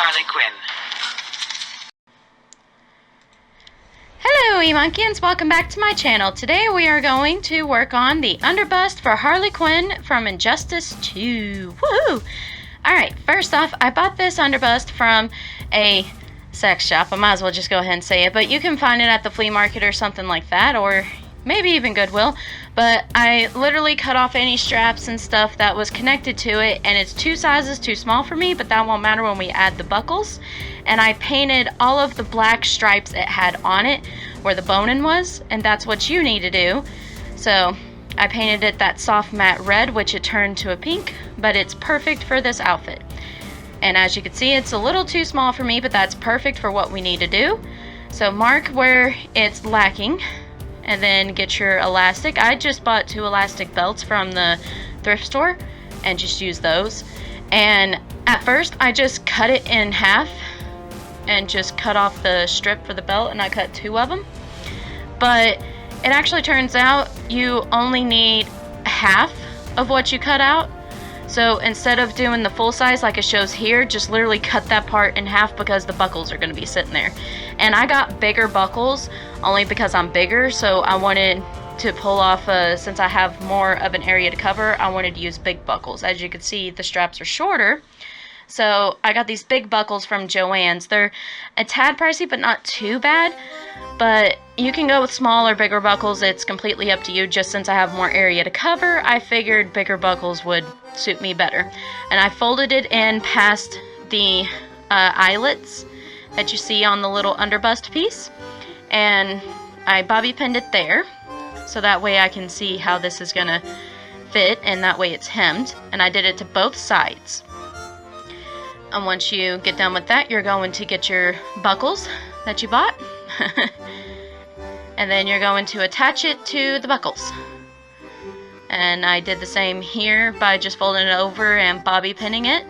Harley Quinn. Hello E-Monkeys, welcome back to my channel. Today we are going to work on the underbust for Harley Quinn from Injustice 2. Woohoo! Alright, first off, I bought this underbust from a sex shop. I might as well just go ahead and say it, but you can find it at the flea market or something like that, or maybe even Goodwill. But I literally cut off any straps and stuff that was connected to it, and it's 2 sizes too small for me, but that won't matter when we add the buckles. And I painted all of the black stripes it had on it where the boning was, and that's what you need to do. So I painted it that soft matte red, which it turned to a pink, but it's perfect for this outfit. And as you can see, it's a little too small for me, but that's perfect for what we need to do. So mark where it's lacking, and then get your elastic. I just bought 2 elastic belts from the thrift store and just use those. And at first I just cut it in half and just cut off the strip for the belt, and I cut 2 of them. But it actually turns out you only need half of what you cut out. So instead of doing the full size like it shows here, just literally cut that part in half because the buckles are going to be sitting there. And I got bigger buckles only because I'm bigger, so I wanted to pull off, since I have more of an area to cover, I wanted to use big buckles. As you can see, the straps are shorter, so I got these big buckles from Joann's. They're a tad pricey, but not too bad. But you can go with smaller, bigger buckles. It's completely up to you. Just since I have more area to cover, I figured bigger buckles would suit me better. And I folded it in past the eyelets that you see on the little underbust piece. And I bobby pinned it there, so that way I can see how this is gonna fit, and that way it's hemmed. And I did it to both sides. And once you get done with that, you're going to get your buckles that you bought. And then you're going to attach it to the buckles. And I did the same here by just folding it over and bobby pinning it.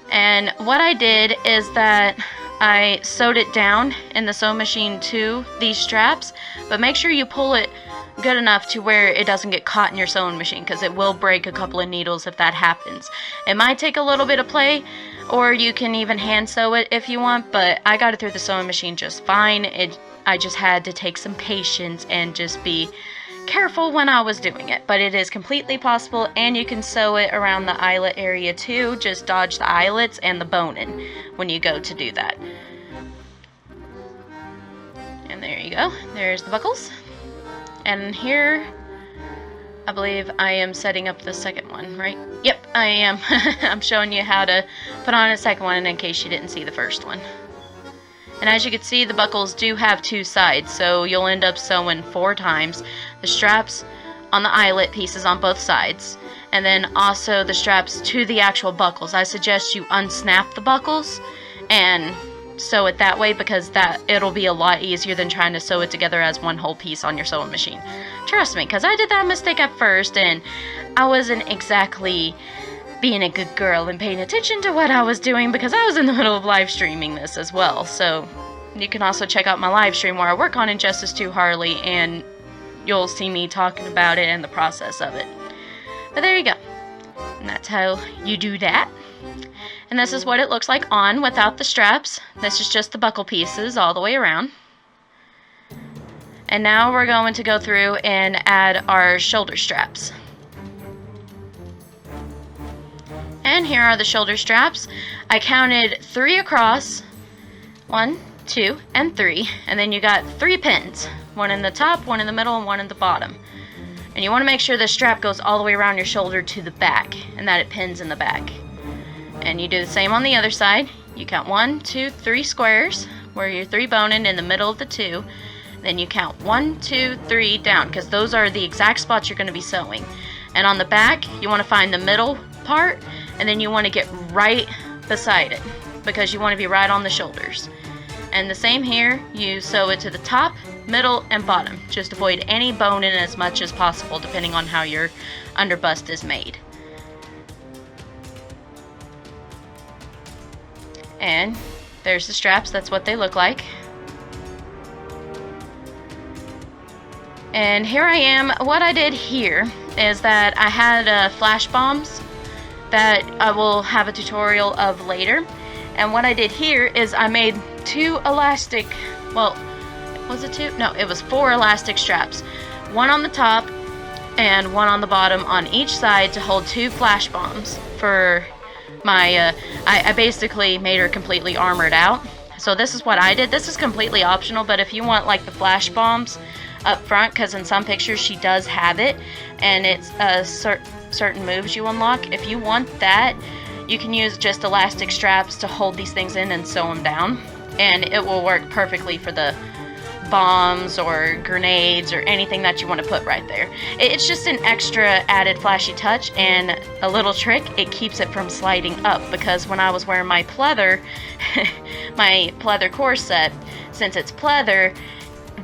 And what I did is that I sewed it down in the sewing machine to these straps, but make sure you pull it good enough to where it doesn't get caught in your sewing machine, because it will break a couple of needles if that happens. It might take a little bit of play, or you can even hand sew it if you want, but I got it through the sewing machine just fine. I just had to take some patience and just be careful when I was doing it, but it is completely possible, and you can sew it around the eyelet area too. Just dodge the eyelets and the boning when you go to do that. And there you go, there's the buckles. And here I believe I am setting up the second one, right? Yep, I am. I'm showing you how to put on a second one in case you didn't see the first one. And as you can see, the buckles do have 2 sides, so you'll end up sewing 4 times. The straps on the eyelet pieces on both sides, and then also the straps to the actual buckles. I suggest you unsnap the buckles and sew it that way, because it'll be a lot easier than trying to sew it together as one whole piece on your sewing machine. Trust me, because I did that mistake at first, and I wasn't exactly being a good girl and paying attention to what I was doing, because I was in the middle of live streaming this as well. So you can also check out my live stream where I work on Injustice 2 Harley, and you'll see me talking about it and the process of it. But there you go. And that's how you do that. And this is what it looks like on without the straps. This is just the buckle pieces all the way around. And now we're going to go through and add our shoulder straps. And here are the shoulder straps. I counted 3 across. 1, 2, and 3. And then you got 3 pins. 1 in the top, 1 in the middle, and 1 in the bottom. And you want to make sure the strap goes all the way around your shoulder to the back, and that it pins in the back. And you do the same on the other side. You count 1, 2, 3 squares, where you're 3 boning in the middle of the 2. Then you count 1, 2, 3 down, because those are the exact spots you're going to be sewing. And on the back, you want to find the middle part, and then you want to get right beside it, because you want to be right on the shoulders. And the same here, you sew it to the top, middle, and bottom. Just avoid any boning as much as possible, depending on how your underbust is made. And there's the straps. That's what they look like. And here I am. What I did here is that I had flash bombs that I will have a tutorial of later, And what I did here is I made 2 elastic, well, was it 2? No, it was 4 elastic straps. 1 on the top and 1 on the bottom on each side to hold 2 flash bombs for my, I basically made her completely armored out. So this is what I did. This is completely optional, but if you want like the flash bombs up front, because in some pictures she does have it, and it's certain moves you unlock. If you want that, you can use just elastic straps to hold these things in and sew them down, and it will work perfectly for the bombs or grenades or anything that you want to put right there. It's just an extra added flashy touch, and a little trick, it keeps it from sliding up, because when I was wearing my pleather my pleather corset, since it's pleather,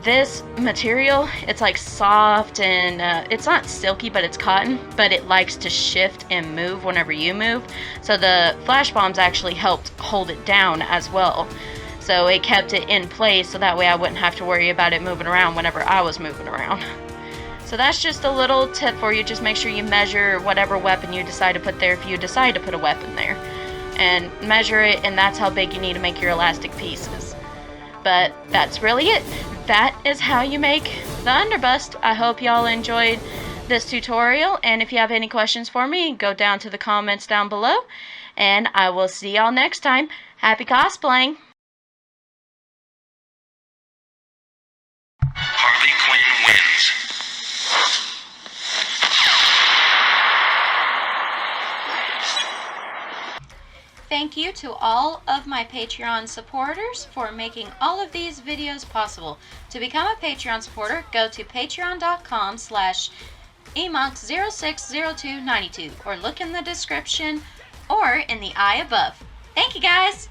this material, it's like soft and it's not silky, but it's cotton, but it likes to shift and move whenever you move. So the flash bombs actually helped hold it down as well. So it kept it in place, so that way I wouldn't have to worry about it moving around whenever I was moving around. So that's just a little tip for you. Just make sure you measure whatever weapon you decide to put there, if you decide to put a weapon there. And measure it, and that's how big you need to make your elastic pieces. But that's really it. That is how you make the underbust. I hope y'all enjoyed this tutorial, and if you have any questions for me, go down to the comments down below, and I will see y'all next time. Happy cosplaying! Harley Quinn wins. Thank you to all of my Patreon supporters for making all of these videos possible. To become a Patreon supporter, go to patreon.com/emonk060292 or look in the description or in the eye above. Thank you guys!